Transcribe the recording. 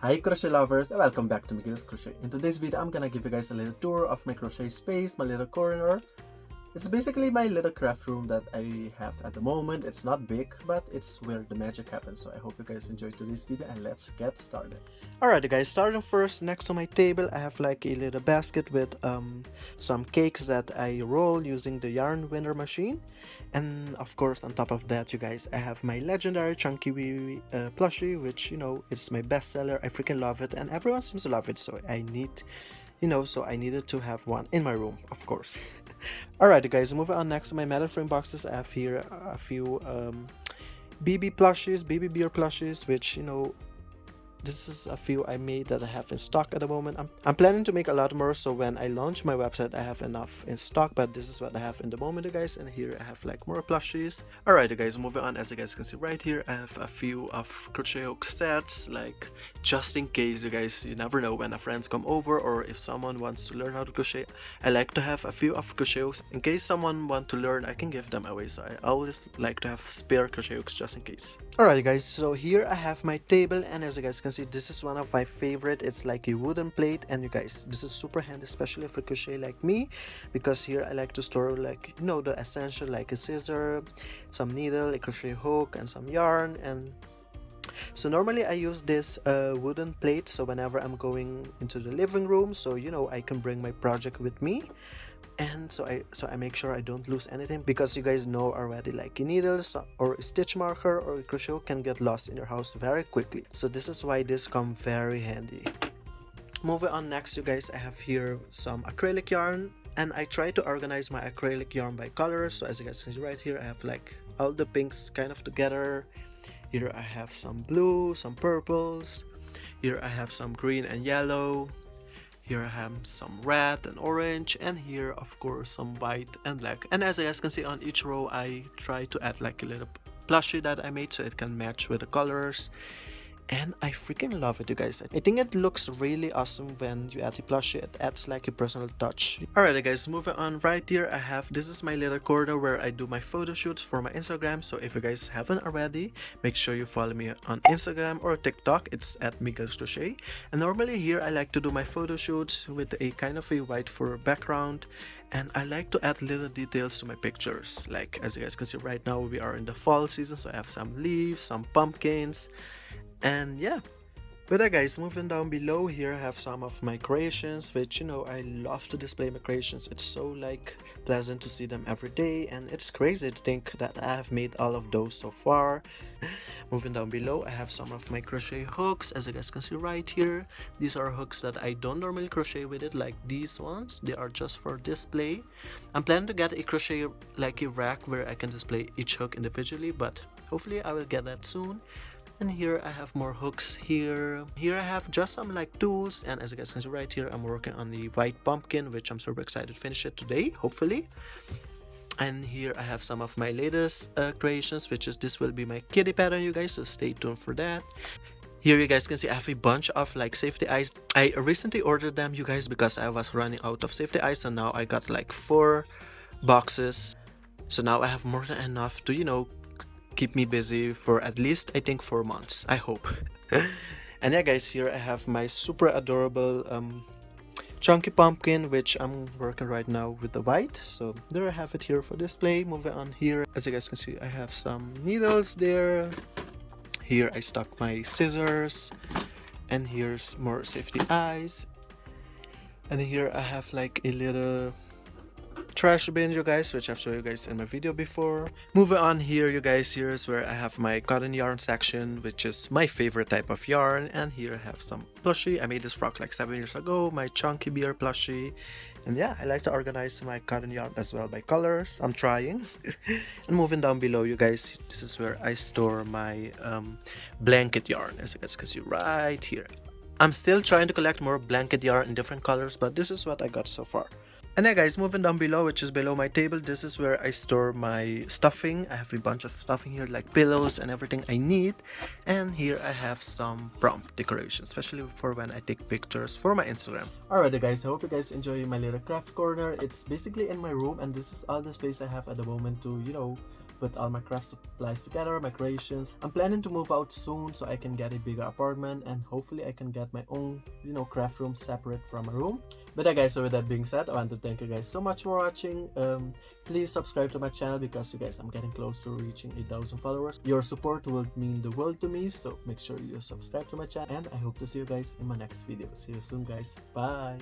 Hi crochet lovers and welcome back to Miguelscrochet. In today's video, I'm gonna give you guys a little tour of my crochet space, my little corner. It's basically my little craft room that I have at the moment. It's not big, but it's where the magic happens. So I hope you guys enjoy today's video and let's get started. Alright guys, starting first, next to my table I have like a little basket with some cakes that I roll using the yarn winner machine. And of course on top of that, you guys, I have my legendary chunky wee plushie, which you know is my bestseller. I freaking love it and everyone seems to love it, so I needed to have one in my room, of course. Alright guys, moving on next to my metal frame boxes, I have here a few BB plushies, BB beer plushies, which this is a few I made that I have in stock at the moment. I'm planning to make a lot more, so when I launch my website I have enough in stock, but this is what I have in the moment, you guys. And here I have like more plushies. Alright guys, moving on, as you guys can see right here, I have a few of crochet hook sets, like just in case, you guys, you never know when a friends come over or if someone wants to learn how to crochet. I like to have a few of crochet hooks in case someone want to learn. I can give them away, so I always like to have spare crochet hooks just in case. Alright guys, so here I have my table, and as you guys can see, this is one of my favorite. It's like a wooden plate, and you guys, this is super handy, especially for crochet like me, because here I like to store like the essential, like a scissor, some needle, a crochet hook, and some yarn. And so normally I use this wooden plate, so whenever I'm going into the living room, so I can bring my project with me. And so I make sure I don't lose anything, because you guys know already, like a needle or a stitch marker or a crochet hook can get lost in your house very quickly. So this is why this come very handy. Moving on next, you guys, I have here some acrylic yarn, and I try to organize my acrylic yarn by colors. So as you guys can see right here, I have like all the pinks kind of together. Here I have some blue, some purples. Here I have some green and yellow. Here I have some red and orange, and here of course some white and black. And as you guys can see, on each row I try to add like a little plushie that I made so it can match with the colors. And I freaking love it, you guys. I think it looks really awesome when you add the plushie. It adds like a personal touch. Alright guys, moving on, right here I have, this is my little corner where I do my photo shoots for my Instagram. So if you guys haven't already, make sure you follow me on Instagram or TikTok. It's at Miguelscrochet. And normally here I like to do my photo shoots with a kind of a white fur background, and I like to add little details to my pictures. Like as you guys can see right now, we are in the fall season, so I have some leaves, some pumpkins. And yeah, but guys, moving down below here, I have some of my creations, which I love to display my creations. It's so like pleasant to see them every day, and it's crazy to think that I have made all of those so far. Moving down below, I have some of my crochet hooks, as you guys can see right here. These are hooks that I don't normally crochet with it, like these ones. They are just for display. I'm planning to get a crochet like a rack where I can display each hook individually, but hopefully I will get that soon. And here I have more hooks. Here I have just some like tools, and as you guys can see right here, I'm working on the white pumpkin, which I'm super excited to finish it today, hopefully. And here I have some of my latest creations, which is, this will be my kitty pattern, you guys, so stay tuned for that. Here you guys can see I have a bunch of like safety eyes. I recently ordered them, you guys, because I was running out of safety eyes, and now I got like 4 boxes. So now I have more than enough to keep me busy for at least, I think, 4 months, I hope. And yeah guys, here I have my super adorable chunky pumpkin, which I'm working right now with the white. So there I have it here for display. Moving on here, as you guys can see, I have some needles there. Here I stuck my scissors, and here's more safety eyes. And here I have like a little trash bin, you guys, which I've shown you guys in my video before. Moving on here, you guys, here's where I have my cotton yarn section, which is my favorite type of yarn. And here I have some plushie. I made this frock like 7 years ago, my chunky beer plushie. And yeah, I like to organize my cotton yarn as well by colors. I'm trying. And moving down below, you guys, this is where I store my blanket yarn, as you guys can see right here. I'm still trying to collect more blanket yarn in different colors, but this is what I got so far. And yeah guys, moving down below, which is below my table, this is where I store my stuffing. I have a bunch of stuffing here, like pillows and everything I need. And here I have some prompt decoration, especially for when I take pictures for my Instagram. Alright guys, I hope you guys enjoy my little craft corner. It's basically in my room, and this is all the space I have at the moment to put all my craft supplies together, my creations. I'm planning to move out soon so I can get a bigger apartment, and hopefully I can get my own, craft room separate from a room. But yeah guys, so with that being said, I want to thank you guys so much for watching. Please subscribe to my channel because you guys, I'm getting close to reaching 8,000 followers. Your support will mean the world to me, so make sure you subscribe to my channel, and I hope to see you guys in my next video. See you soon guys. Bye.